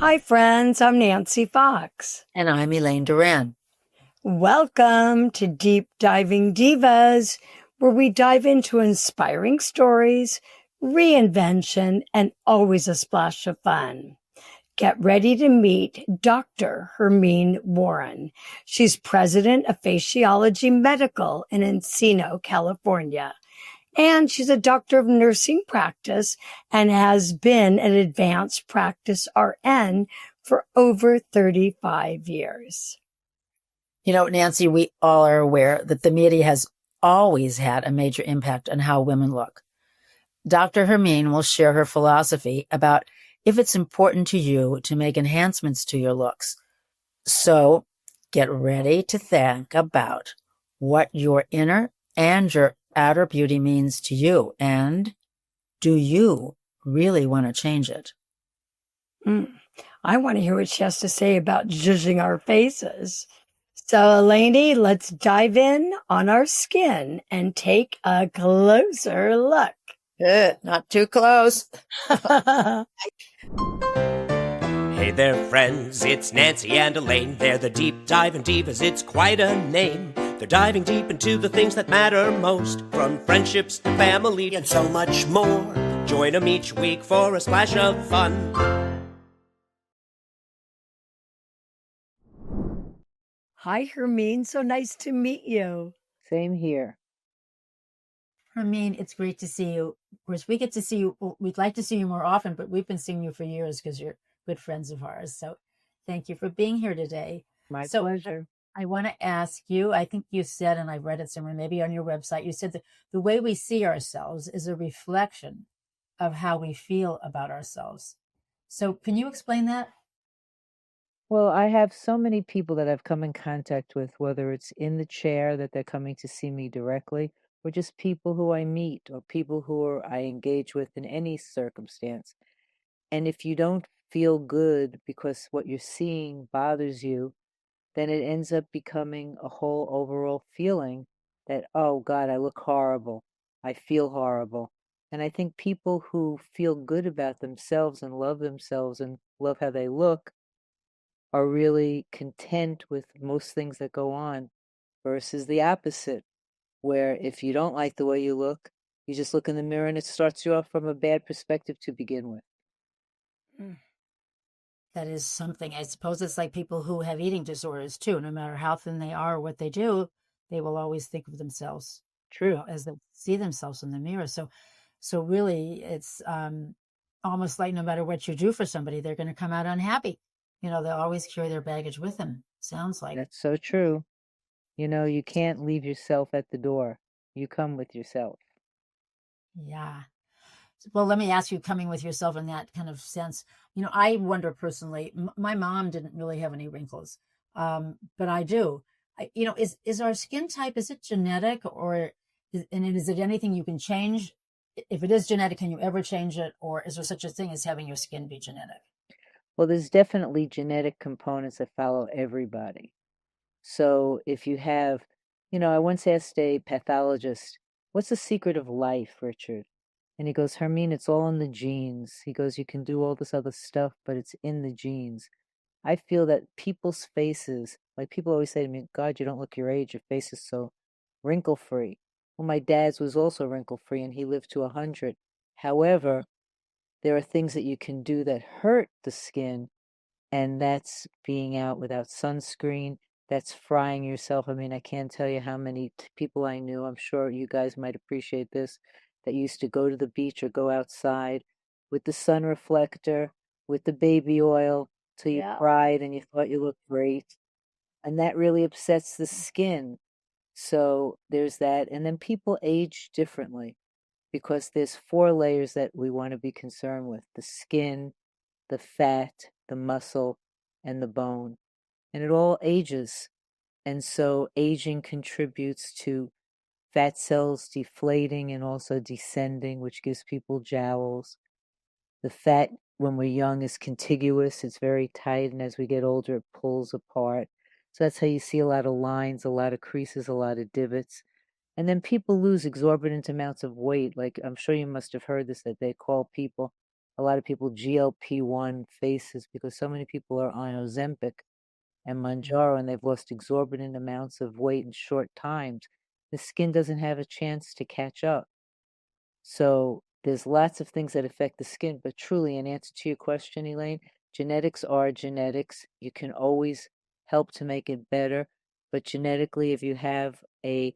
Hi, friends. I'm Nancy Fox. And I'm Elaine Doran. Welcome to Deep Diving Divas, where we dive into inspiring stories, reinvention, and always a splash of fun. Get ready to meet Dr. Hermine Warren. She's president of Facialogy Medical in Encino, California. And she's a doctor of nursing practice and has been an advanced practice RN for over 35 years. You know, Nancy, we all are aware that the media has always had a major impact on how women look. Dr. Hermine will share her philosophy about if it's important to you to make enhancements to your looks. So get ready to think about what your inner and your outer beauty means to you, and do you really want to change it? I want to hear what she has to say about judging our faces. So, Elaine, let's dive in on our skin and take a closer look. Not too close. Hey there, friends, it's Nancy and Elaine. They're the Deep Diving Divas, it's quite a name. They're diving deep into the things that matter most, from friendships to family and so much more. Join them each week for a splash of fun. Hi, Hermine. So nice to meet you. Same here. Hermine, it's great to see you. Of course, we get to see you. We'd like to see you more often, but we've been seeing you for years because you're good friends of ours. So thank you for being here today. My pleasure. I want to ask you, I think you said, and I read it somewhere, maybe on your website, you said that the way we see ourselves is a reflection of how we feel about ourselves. So can you explain that? Well, I have so many people that I've come in contact with, whether it's in the chair that they're coming to see me directly, or just people who I meet, or people who I engage with in any circumstance. And if you don't feel good because what you're seeing bothers you, then it ends up becoming a whole overall feeling that, oh God, I look horrible. I feel horrible. And I think people who feel good about themselves and love how they look are really content with most things that go on, versus the opposite, where if you don't like the way you look, you just look in the mirror and it starts you off from a bad perspective to begin with. That is something. I suppose it's like people who have eating disorders too. No matter how thin they are or what they do, they will always think of themselves True. as they see themselves in the mirror. So really, it's almost like no matter what you do for somebody, they're going to come out unhappy. You know, they'll always carry their baggage with them. Sounds like. That's so true. You know, you can't leave yourself at the door. You come with yourself. Yeah. Well, let me ask you, coming with yourself in that kind of sense, you know, I wonder personally, my mom didn't really have any wrinkles, but I do. You know, is our skin type, is it genetic, and is it anything you can change? If it is genetic, can you ever change it? Or is there such a thing as having your skin be genetic? Well, there's definitely genetic components that follow everybody. So if you have, I once asked a pathologist, what's the secret of life, Richard? And he goes, Hermine, it's all in the genes. He goes, you can do all this other stuff, but it's in the genes. I feel that people's faces, like people always say to me, God, you don't look your age. Your face is so wrinkle-free. Well, my dad's was also wrinkle-free, and he lived to 100. However, there are things that you can do that hurt the skin, and that's being out without sunscreen. That's frying yourself. I mean, I can't tell you how many people I knew, I'm sure you guys might appreciate this, that used to go to the beach or go outside with the sun reflector, with the baby oil, till you cried and you thought you looked great. And that really upsets the skin. So there's that. And then people age differently because there's 4 layers that we want to be concerned with: the skin, the fat, the muscle, and the bone. And it all ages. And so aging contributes to fat cells deflating and also descending, which gives people jowls. The fat, when we're young, is contiguous. It's very tight. And as we get older, it pulls apart. So that's how you see a lot of lines, a lot of creases, a lot of divots. And then people lose exorbitant amounts of weight. Like, I'm sure you must have heard this, that they call people a lot of people GLP-1 faces because so many people are on Ozempic and Mounjaro and they've lost exorbitant amounts of weight in short times. The skin doesn't have a chance to catch up. So there's lots of things that affect the skin, but truly, in answer to your question, Elaine, genetics are genetics. You can always help to make it better, but genetically, if you have a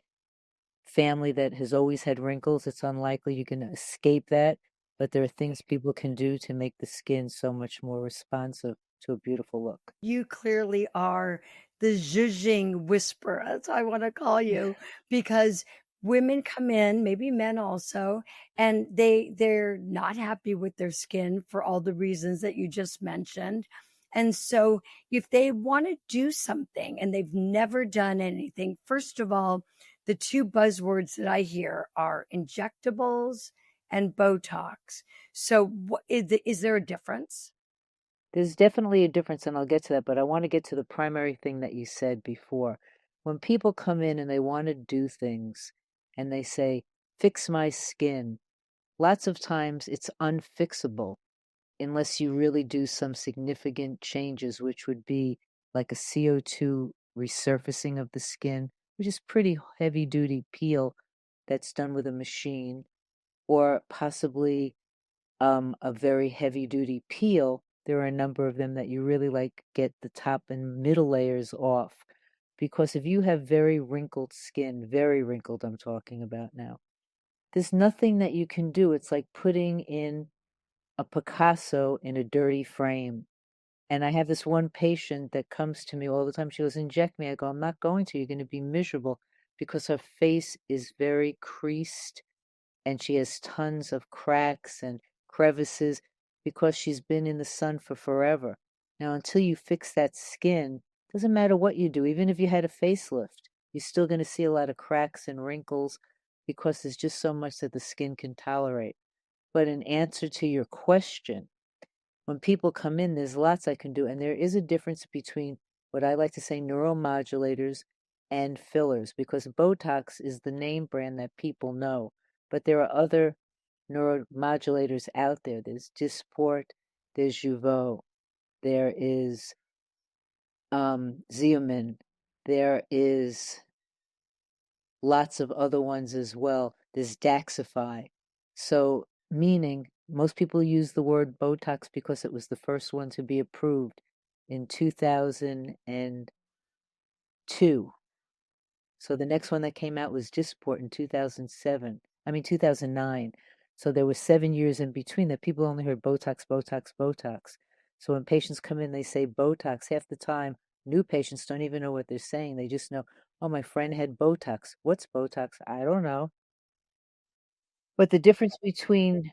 family that has always had wrinkles, it's unlikely you can escape that. But there are things people can do to make the skin so much more responsive to a beautiful look. You clearly are the zhuzhing whisperer, that's what I want to call you, because women come in, maybe men also, and they're not happy with their skin for all the reasons that you just mentioned. And so if they want to do something and they've never done anything, first of all, the two buzzwords that I hear are injectables and Botox. So is there a difference? There's definitely a difference, and I'll get to that, but I want to get to the primary thing that you said before. When people come in and they want to do things and they say, fix my skin, lots of times it's unfixable unless you really do some significant changes, which would be like a CO2 resurfacing of the skin, which is pretty heavy duty peel that's done with a machine, or possibly a very heavy duty peel. There are a number of them that you really like get the top and middle layers off. Because if you have very wrinkled skin, very wrinkled, I'm talking about now, there's nothing that you can do. It's like putting in a Picasso in a dirty frame. And I have this one patient that comes to me all the time. She goes, inject me. I go, I'm not going to. You're going to be miserable because her face is very creased and she has tons of cracks and crevices because she's been in the sun for forever. Now, until you fix that skin, doesn't matter what you do, even if you had a facelift, you're still going to see a lot of cracks and wrinkles because there's just so much that the skin can tolerate. But in answer to your question, when people come in, there's lots I can do. And there is a difference between what I like to say neuromodulators and fillers, because Botox is the name brand that people know. But there are other neuromodulators out there. There's Dysport, there's Jeuveau, there is Xeomin, there is lots of other ones as well. There's Daxify. So, meaning most people use the word Botox because it was the first one to be approved in 2002. So the next one that came out was Dysport in 2009. So there were 7 years in between that people only heard Botox, Botox, Botox. So when patients come in, they say Botox. Half the time, new patients don't even know what they're saying. They just know, oh, my friend had Botox. What's Botox? I don't know. But the difference between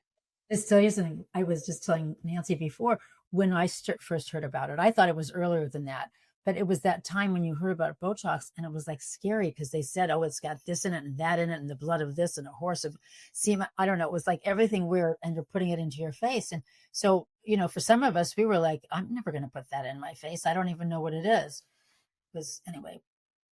Just tell you something. I was just telling Nancy before when I first heard about it. I thought it was earlier than that, but it was that time when you heard about Botox, and it was like scary because they said, "Oh, it's got this in it and that in it, and the blood of this and a horse of semen." I don't know. It was like everything weird, and you're putting it into your face. And so, for some of us, we were like, "I'm never going to put that in my face. I don't even know what it is." Because anyway.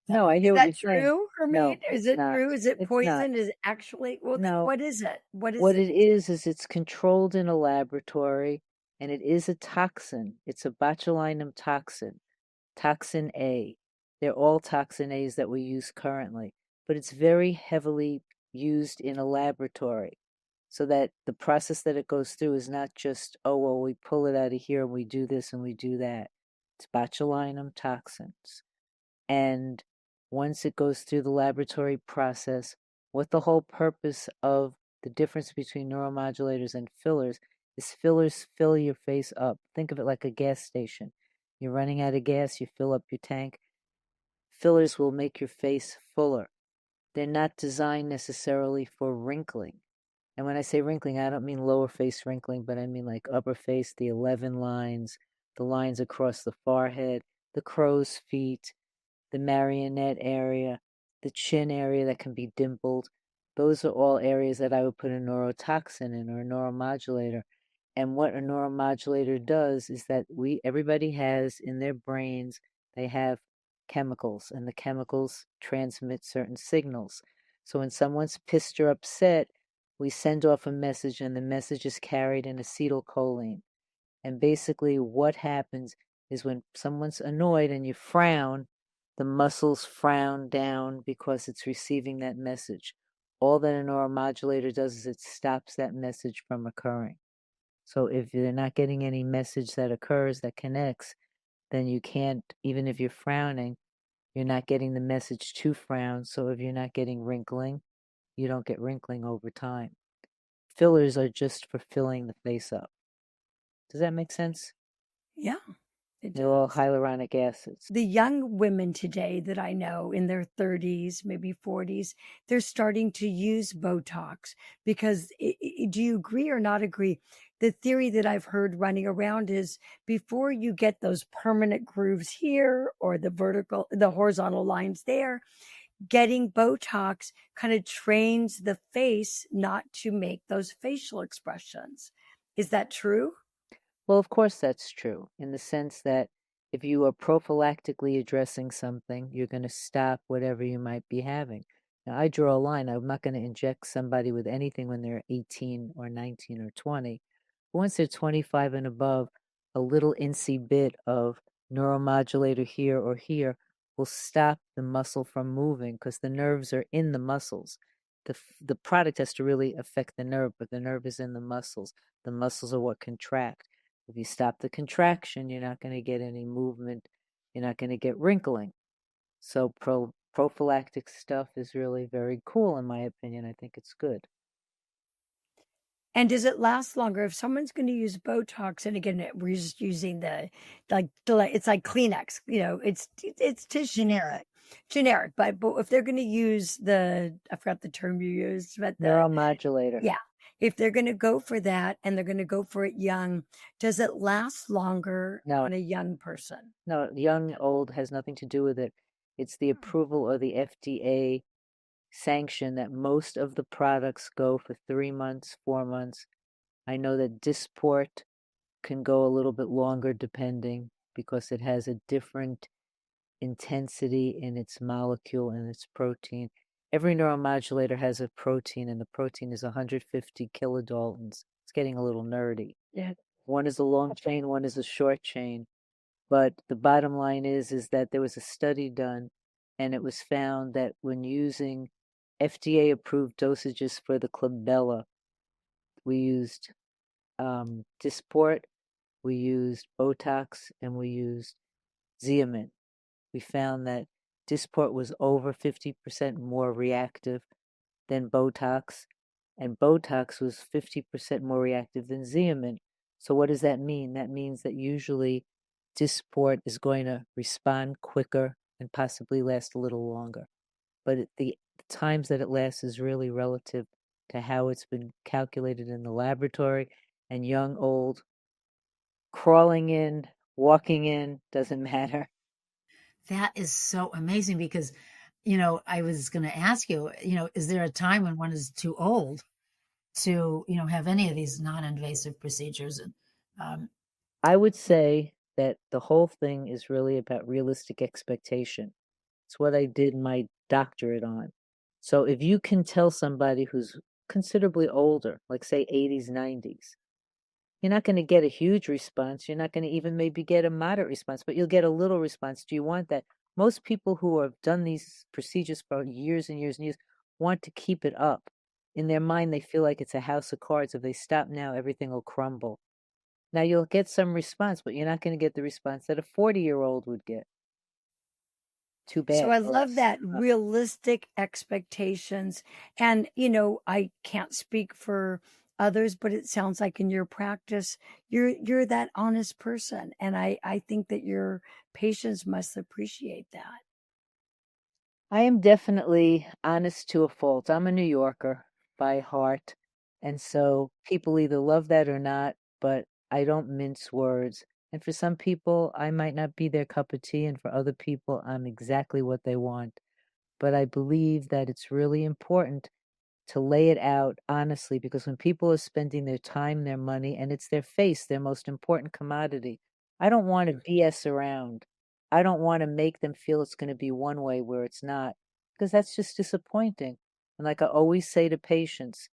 No, I hear Is what that you're saying. true, Hermine? No, Is it's it not. true? Is it It's not. poison? Is it actually, well, then No. what is it? What What it? it is it's controlled in a laboratory, and it is a toxin. It's a botulinum toxin, toxin A. They're all toxin A's that we use currently, but it's very heavily used in a laboratory so that the process that it goes through is not just, oh, well, we pull it out of here and we do this and we do that. It's botulinum toxins. And once it goes through the laboratory process, what the whole purpose of the difference between neuromodulators and fillers is fillers fill your face up. Think of it like a gas station. You're running out of gas, you fill up your tank. Fillers will make your face fuller. They're not designed necessarily for wrinkling. And when I say wrinkling, I don't mean lower face wrinkling, but I mean like upper face, the 11 lines, the lines across the forehead, the crow's feet, the marionette area, the chin area that can be dimpled. Those are all areas that I would put a neurotoxin in or a neuromodulator. And what a neuromodulator does is that everybody has in their brains, they have chemicals, and the chemicals transmit certain signals. So when someone's pissed or upset, we send off a message, and the message is carried in acetylcholine. And basically what happens is when someone's annoyed and you frown, the muscles frown down because it's receiving that message. All that a neuromodulator does is it stops that message from occurring. So if you're not getting any message that occurs, that connects, then you can't, even if you're frowning, you're not getting the message to frown. So if you're not getting wrinkling, you don't get wrinkling over time. Fillers are just for filling the face up. Does that make sense? Yeah. They're all hyaluronic acids. The young women today that I know in their 30s, maybe 40s, they're starting to use Botox because do you agree or not agree? The theory that I've heard running around is before you get those permanent grooves here or the horizontal lines there, getting Botox kind of trains the face not to make those facial expressions. Is that true? Well, of course that's true, in the sense that if you are prophylactically addressing something, you're going to stop whatever you might be having. Now, I draw a line. I'm not going to inject somebody with anything when they're 18 or 19 or 20. But once they're 25 and above, a little incy bit of neuromodulator here or here will stop the muscle from moving because the nerves are in the muscles. The product has to really affect the nerve, but the nerve is in the muscles. The muscles are what contract. If you stop the contraction, you're not going to get any movement. You're not going to get wrinkling. So prophylactic stuff is really very cool, in my opinion. I think it's good. And does it last longer if someone's going to use Botox? And again, we're just using it's like Kleenex, it's just generic. But if they're going to use I forgot the term you used, but neuromodulator. Yeah. If they're going to go for that and they're going to go for it young, does it last longer on a young person? No, young, old has nothing to do with it. It's the approval or the FDA sanction that most of the products go for 3 months, 4 months. I know that Dysport can go a little bit longer depending because it has a different intensity in its molecule and its protein. Every neuromodulator has a protein, and the protein is 150 kilodaltons. It's getting a little nerdy. Yeah. One is a long chain, one is a short chain. But the bottom line is that there was a study done, and it was found that when using FDA-approved dosages for the glabella, we used Dysport, we used Botox, and we used Xeomin. We found that Dysport was over 50% more reactive than Botox, and Botox was 50% more reactive than Xeomin. So what does that mean? That means that usually Dysport is going to respond quicker and possibly last a little longer. But the times that it lasts is really relative to how it's been calculated in the laboratory, and young, old, crawling in, walking in, doesn't matter. That is so amazing because, I was going to ask you, is there a time when one is too old to, have any of these non-invasive procedures? And I would say that the whole thing is really about realistic expectation. It's what I did my doctorate on. So if you can tell somebody who's considerably older, like say 80s, 90s, you're not going to get a huge response. You're not going to even maybe get a moderate response, but you'll get a little response. Do you want that? Most people who have done these procedures for years and years and years want to keep it up. In their mind, they feel like it's a house of cards. If they stop now, everything will crumble. Now you'll get some response, but you're not going to get the response that a 40-year-old would get. Too bad. So I love that realistic expectations. And, I can't speak for others, but it sounds like in your practice, you're that honest person. And I think that your patients must appreciate that. I am definitely honest to a fault. I'm a New Yorker by heart. And so people either love that or not, but I don't mince words. And for some people, I might not be their cup of tea. And for other people, I'm exactly what they want. But I believe that it's really important to lay it out honestly, because when people are spending their time, their money, and it's their face, their most important commodity, I don't want to BS around. I don't want to make them feel it's going to be one way where it's not, because that's just disappointing. And like I always say to patients,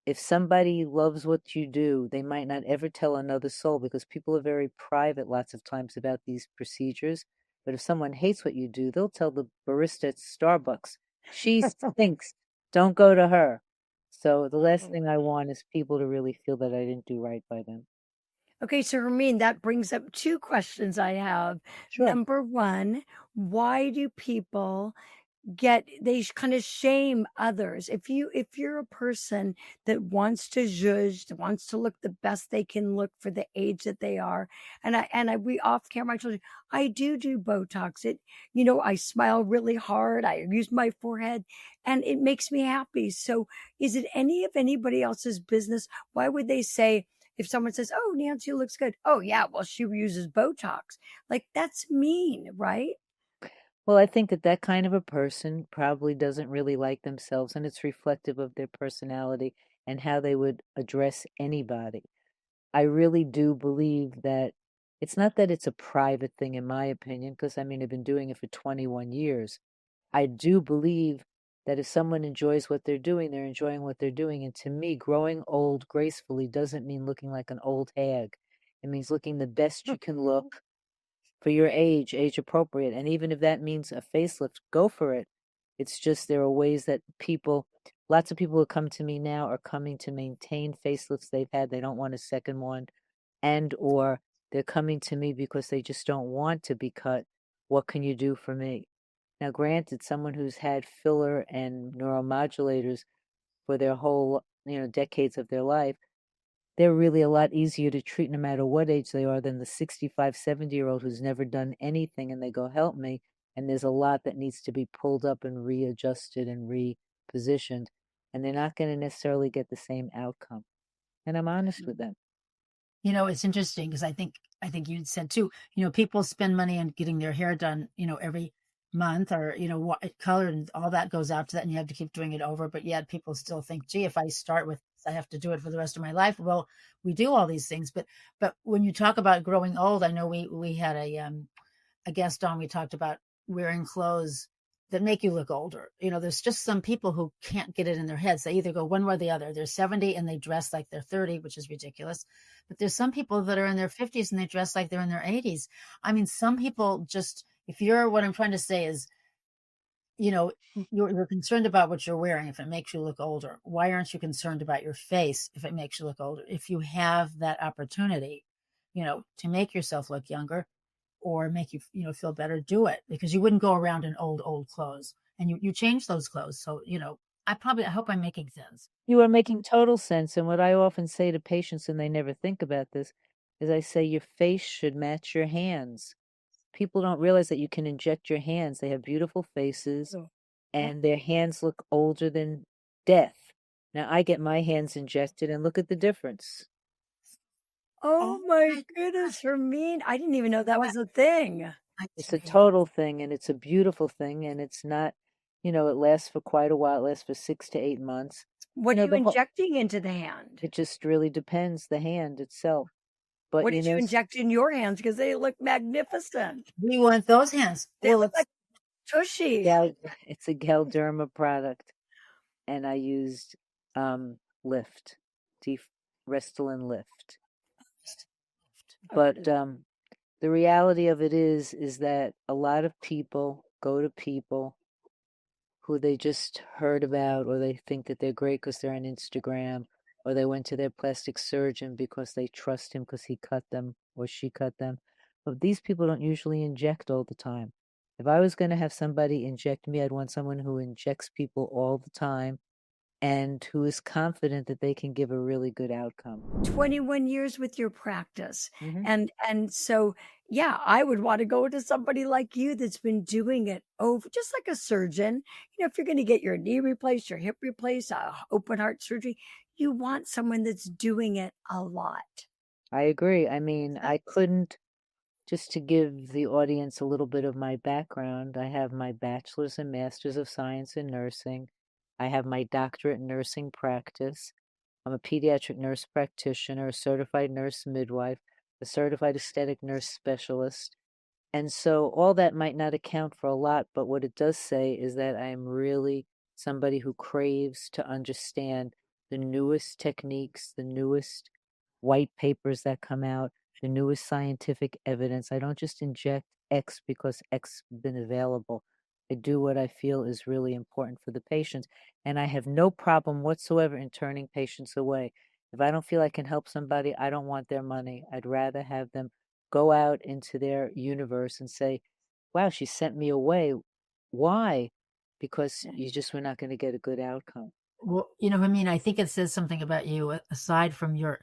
if somebody loves what you do, they might not ever tell another soul, because people are very private lots of times about these procedures. But if someone hates what you do, they'll tell the barista at Starbucks, she stinks, don't go to her. So the last thing I want is people to really feel that I didn't do right by them. Okay, so Hermine, that brings up two questions I have. Sure. Number one, why do people they kind of shame others? If you're a person that wants to zhuzh, that wants to look the best they can look for the age that they are, we off camera, I told you I do Botox. I smile really hard, I use my forehead, and it makes me happy. So is it any of anybody else's business? Why would they say, if someone says, "Oh, Nancy looks good," "Oh yeah, well, she uses Botox," like, that's mean, right? Well, I think that kind of a person probably doesn't really like themselves, and it's reflective of their personality and how they would address anybody. I really do believe that it's not that it's a private thing, in my opinion, because I mean, I've been doing it for 21 years. I do believe that if someone enjoys what they're doing, they're enjoying what they're doing. And to me, growing old gracefully doesn't mean looking like an old hag. It means looking the best you can look for your age appropriate. And even if that means a facelift, go for it. It's just there are ways that lots of people who come to me now are coming to maintain facelifts they've had. They don't want a second one, or they're coming to me because they just don't want to be cut. What can you do for me? Now, granted, someone who's had filler and neuromodulators for their whole, decades of their life, they're really a lot easier to treat no matter what age they are than the 65, 70-year-old who's never done anything, and they go, help me. And there's a lot that needs to be pulled up and readjusted and repositioned. And they're not going to necessarily get the same outcome. And I'm honest with them. It's interesting because I think you said too, people spend money on getting their hair done, every month, or, what color and all that goes out to that, and you have to keep doing it over. But yet people still think, gee, if I start with this, I have to do it for the rest of my life. Well, we do all these things. But when you talk about growing old, I know we had a guest on, we talked about wearing clothes that make you look older. There's just some people who can't get it in their heads. They either go one way or the other. They're 70 and they dress like they're 30, which is ridiculous. But there's some people that are in their 50s and they dress like they're in their 80s. I mean, some people just, what I'm trying to say is, you're concerned about what you're wearing if it makes you look older. Why aren't you concerned about your face if it makes you look older? If you have that opportunity, to make yourself look younger, or make you, feel better, do it, because you wouldn't go around in old clothes, and you change those clothes. So, I hope I'm making sense. You are making total sense. And what I often say to patients, and they never think about this, is I say your face should match your hands. People don't realize that you can inject your hands. They have beautiful faces, and their hands look older than death. Now, I get my hands injected, and look at the difference. Oh my goodness, Hermine. I didn't even know that was a thing. It's a total thing, and it's a beautiful thing, and it's not, it lasts for quite a while. It lasts for 6 to 8 months. What are you injecting into the hand? It just really depends, the hand itself. But what did you inject in your hands? Because they look magnificent. We want those hands. They look like tushy. Yeah, it's a Galderma product, and I used Lift, Restylane Lift. But the reality of it is that a lot of people go to people who they just heard about, or they think that they're great because they're on Instagram, or they went to their plastic surgeon because they trust him because he cut them or she cut them. But these people don't usually inject all the time. If I was going to have somebody inject me, I'd want someone who injects people all the time and who is confident that they can give a really good outcome. 21 years with your practice. Mm-hmm. And so, yeah, I would want to go to somebody like you that's been doing it over, just like a surgeon. If you're going to get your knee replaced, your hip replaced, open heart surgery, you want someone that's doing it a lot. I agree. I mean, I couldn't, just to give the audience a little bit of my background, I have my bachelor's and master's of science in nursing. I have my doctorate in nursing practice. I'm a pediatric nurse practitioner, a certified nurse midwife, a certified aesthetic nurse specialist. And so all that might not account for a lot, but what it does say is that I am really somebody who craves to understand the newest techniques, the newest white papers that come out, the newest scientific evidence. I don't just inject X because X has been available. I do what I feel is really important for the patient, and I have no problem whatsoever in turning patients away. If I don't feel I can help somebody, I don't want their money. I'd rather have them go out into their universe and say, wow, she sent me away. Why? Because you just were not going to get a good outcome. Well, I mean, I think it says something about you, aside from your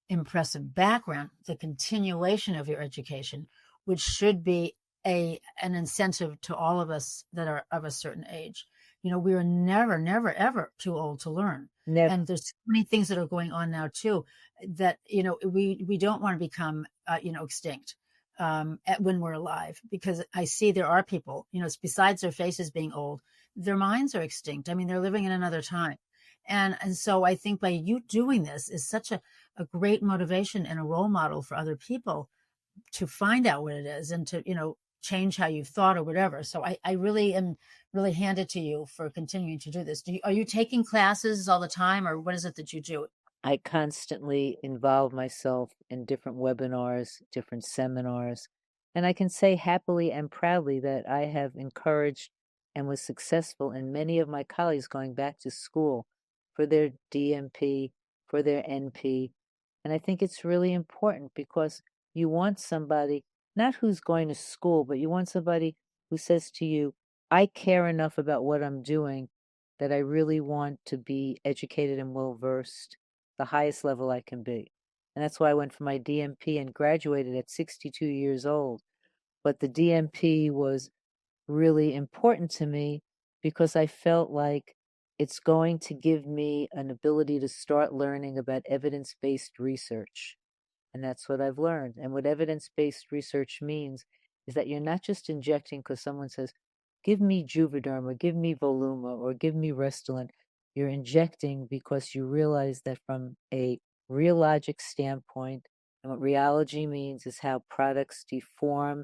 impressive background, the continuation of your education, which should be an incentive to all of us that are of a certain age. We are never, never, ever too old to learn. Never. And there's so many things that are going on now too that we don't want to become extinct when we're alive, because I see there are people, besides their faces being old, their minds are extinct. I mean, they're living in another time. And so I think by you doing this is such a great motivation and a role model for other people to find out what it is and to, change how you've thought or whatever. So I really am really handed to you for continuing to do this. Are you taking classes all the time, or what is it that you do? I constantly involve myself in different webinars, different seminars, and I can say happily and proudly that I have encouraged and was successful in many of my colleagues going back to school for their DNP, for their NP. And I think it's really important because you want somebody, not who's going to school, but you want somebody who says to you, I care enough about what I'm doing that I really want to be educated and well-versed, the highest level I can be. And that's why I went for my DNP and graduated at 62 years old. But the DNP was really important to me because I felt like it's going to give me an ability to start learning about evidence-based research. And that's what I've learned. And what evidence-based research means is that you're not just injecting because someone says, give me Juvederm or give me Voluma or give me Restylane. You're injecting because you realize that from a rheologic standpoint, and what rheology means is how products deform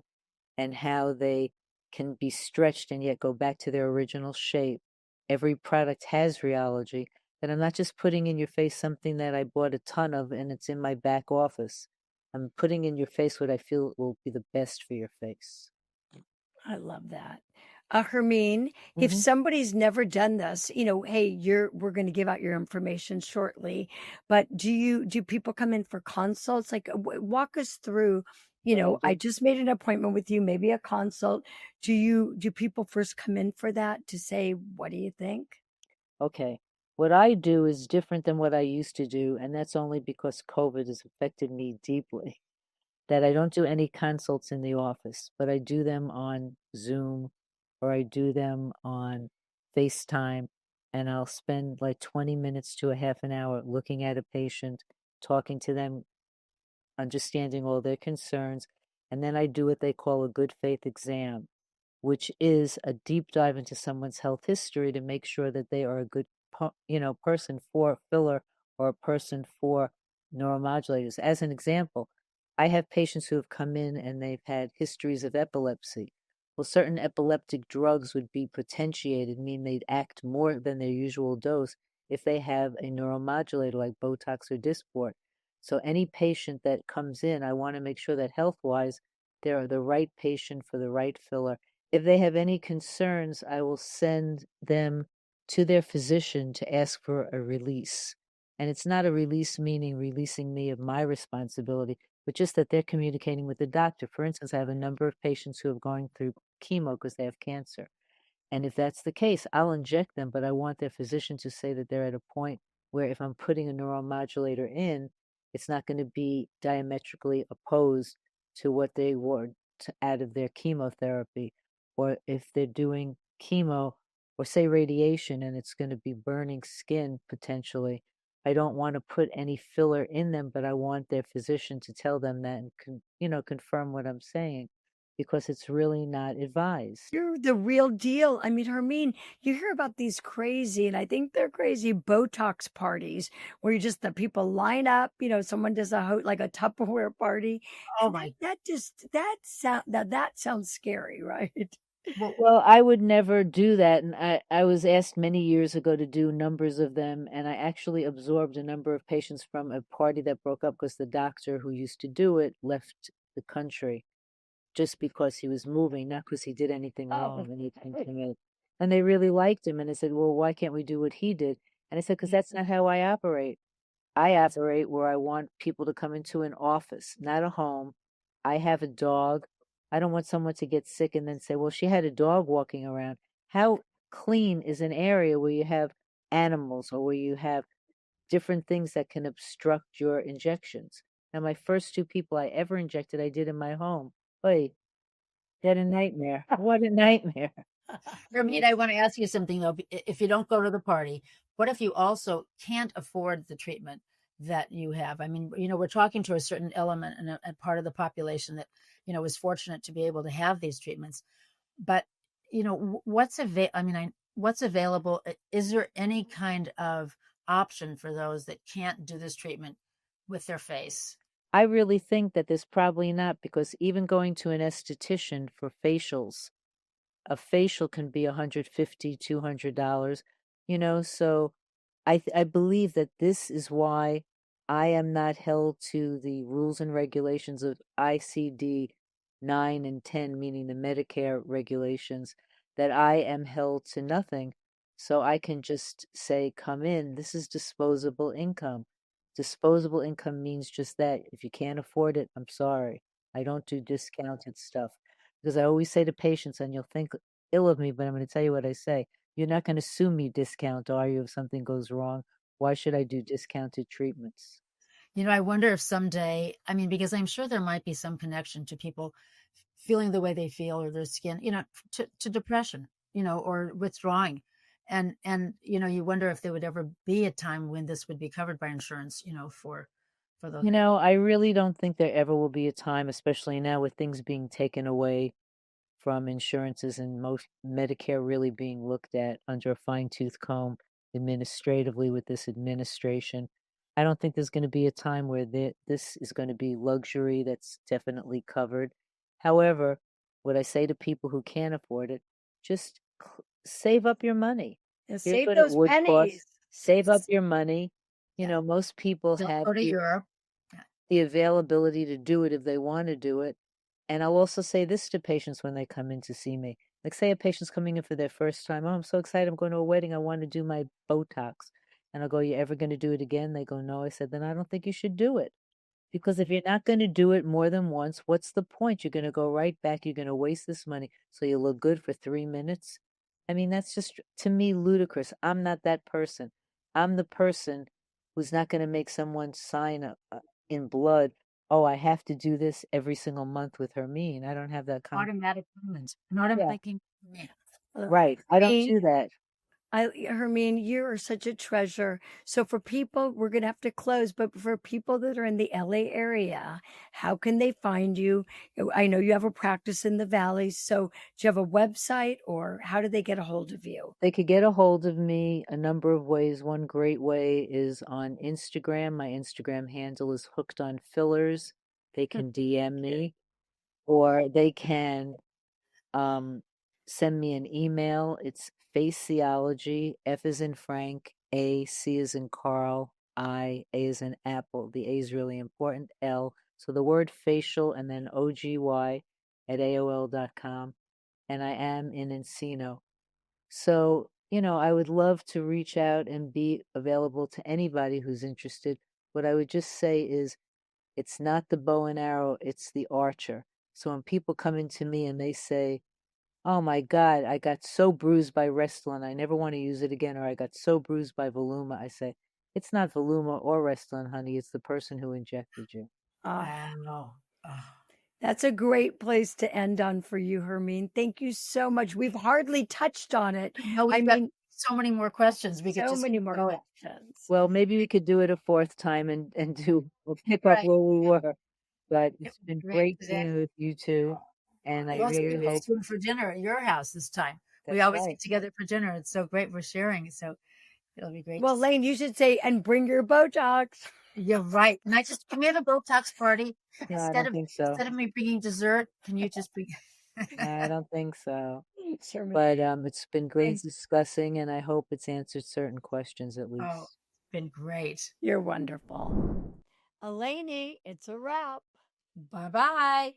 and how they can be stretched and yet go back to their original shape. Every product has rheology, that I'm not just putting in your face something that I bought a ton of and it's in my back office. I'm putting in your face what I feel will be the best for your face. I love that. Hermine, if somebody's never done this, hey, we're going to give out your information shortly, but do people come in for consults? Like, walk us through, I just made an appointment with you, maybe a consult. Do people first come in for that to say, what do you think? Okay. What I do is different than what I used to do, and that's only because COVID has affected me deeply. That I don't do any consults in the office, but I do them on Zoom or I do them on FaceTime, and I'll spend like 20 minutes to a half an hour looking at a patient, talking to them, understanding all their concerns, and then I do what they call a good faith exam, which is a deep dive into someone's health history to make sure that they are a good person for filler or a person for neuromodulators. As an example, I have patients who have come in and they've had histories of epilepsy. Well, certain epileptic drugs would be potentiated, mean they'd act more than their usual dose if they have a neuromodulator like Botox or Dysport. So any patient that comes in, I want to make sure that health-wise, they're the right patient for the right filler. If they have any concerns, I will send them to their physician to ask for a release. And it's not a release meaning releasing me of my responsibility, but just that they're communicating with the doctor. For instance, I have a number of patients who have gone through chemo because they have cancer. And if that's the case, I'll inject them, but I want their physician to say that they're at a point where if I'm putting a neuromodulator in, it's not going to be diametrically opposed to what they were out of their chemotherapy. Or if they're doing chemo or say radiation and it's going to be burning skin potentially, I don't want to put any filler in them, but I want their physician to tell them that and confirm what I'm saying, because it's really not advised. You're the real deal. I mean, Hermine, you hear about these crazy, and I think they're crazy, Botox parties where the people line up, someone does like a Tupperware party. Oh my, That sounds scary, right? Well, I would never do that. And I was asked many years ago to do numbers of them. And I actually absorbed a number of patients from a party that broke up because the doctor who used to do it left the country just because he was moving, not because he did anything wrong. And he came to me. And they really liked him. And I said, well, why can't we do what he did? And I said, because that's not how I operate. I operate where I want people to come into an office, not a home. I have a dog. I don't want someone to get sick and then say, well, she had a dog walking around. How clean is an area where you have animals or where you have different things that can obstruct your injections? Now, my first 2 people I ever injected, I did in my home. Oy, what a nightmare. What a nightmare. Hermine, I want to ask you something though. If you don't go to the party, what if you also can't afford the treatment that you have? I mean, we're talking to a certain element and a part of the population that, is fortunate to be able to have these treatments. But, what's available? Is there any kind of option for those that can't do this treatment with their face? I really think that there's probably not, because even going to an esthetician for facials, a facial can be $150, $200, so I believe that this is why I am not held to the rules and regulations of ICD 9 and 10, meaning the Medicare regulations, that I am held to nothing. So I can just say, come in, this is disposable income. Disposable income means just that. If you can't afford it, I'm sorry. I don't do discounted stuff. Because I always say to patients, and you'll think ill of me, but I'm going to tell you what I say. You're not going to sue me discount, are you, if something goes wrong? Why should I do discounted treatments? I wonder if someday, because I'm sure there might be some connection to people feeling the way they feel or their skin, to depression, or withdrawing. And, you wonder if there would ever be a time when this would be covered by insurance, for those. I really don't think there ever will be a time, especially now with things being taken away from insurances and most Medicare really being looked at under a fine-tooth comb administratively with this administration. I don't think there's going to be a time where this is going to be luxury that's definitely covered. However, what I say to people who can't afford it, just save up your money. And Here's save what it those would cost. pennies. Save up your money. Most people Don't have go to Europe. the availability to do it if they want to do it. And I'll also say this to patients when they come in to see me. Like, say a patient's coming in for their first time. Oh, I'm so excited. I'm going to a wedding. I want to do my Botox. And I'll go, you ever going to do it again? They go, no. I said, then I don't think you should do it. Because if you're not going to do it more than once, what's the point? You're going to go right back. You're going to waste this money so you look good for 3 minutes. I mean, that's just, to me, ludicrous. I'm not that person. I'm the person who's not going to make someone sign in blood, oh, I have to do this every single month with Hermine. I don't have that kind of Automatic payments. Not Yeah. making. right. I don't do that. Hermine, you are such a treasure. So for people, we're going to have to close, but for people that are in the LA area, how can they find you? I know you have a practice in the Valley. So do you have a website, or how do they get a hold of you? They could get a hold of me a number of ways. One great way is on Instagram. My Instagram handle is Hooked on Fillers. They can DM me, or they can send me an email. It's Facialogy, F is in Frank, A, C is in Carl, I, A is in Apple. The A is really important, L. So the word facial and then OGY at AOL.com. And I am in Encino. So, I would love to reach out and be available to anybody who's interested. What I would just say is, it's not the bow and arrow, it's the archer. So when people come into me and they say, oh my God, I got so bruised by Restylane, I never want to use it again, or I got so bruised by Voluma, I say, it's not Voluma or Restylane, honey, it's the person who injected you. Wow. That's a great place to end on for you, Hermine. Thank you so much. We've hardly touched on it. No, we've got so many more questions. We could So just many more go it. questions. Well, maybe we could do it a fourth time and we'll pick up Right. where we were. But it's It been was great great being with you two. And I We'll also really do hope food for dinner at your house this time. We That's always right. get together for dinner. It's so great we're sharing. So it'll be great. Well, Elaine, you should say, and bring your Botox. You're right. And can we have a Botox party? No, I don't think so. Instead of me bringing dessert, can you just bring? I don't think so. Thanks, Hermine. But it's been great Thanks. discussing, and I hope it's answered certain questions at least. Oh, been great. You're wonderful. Elaine, it's a wrap. Bye-bye.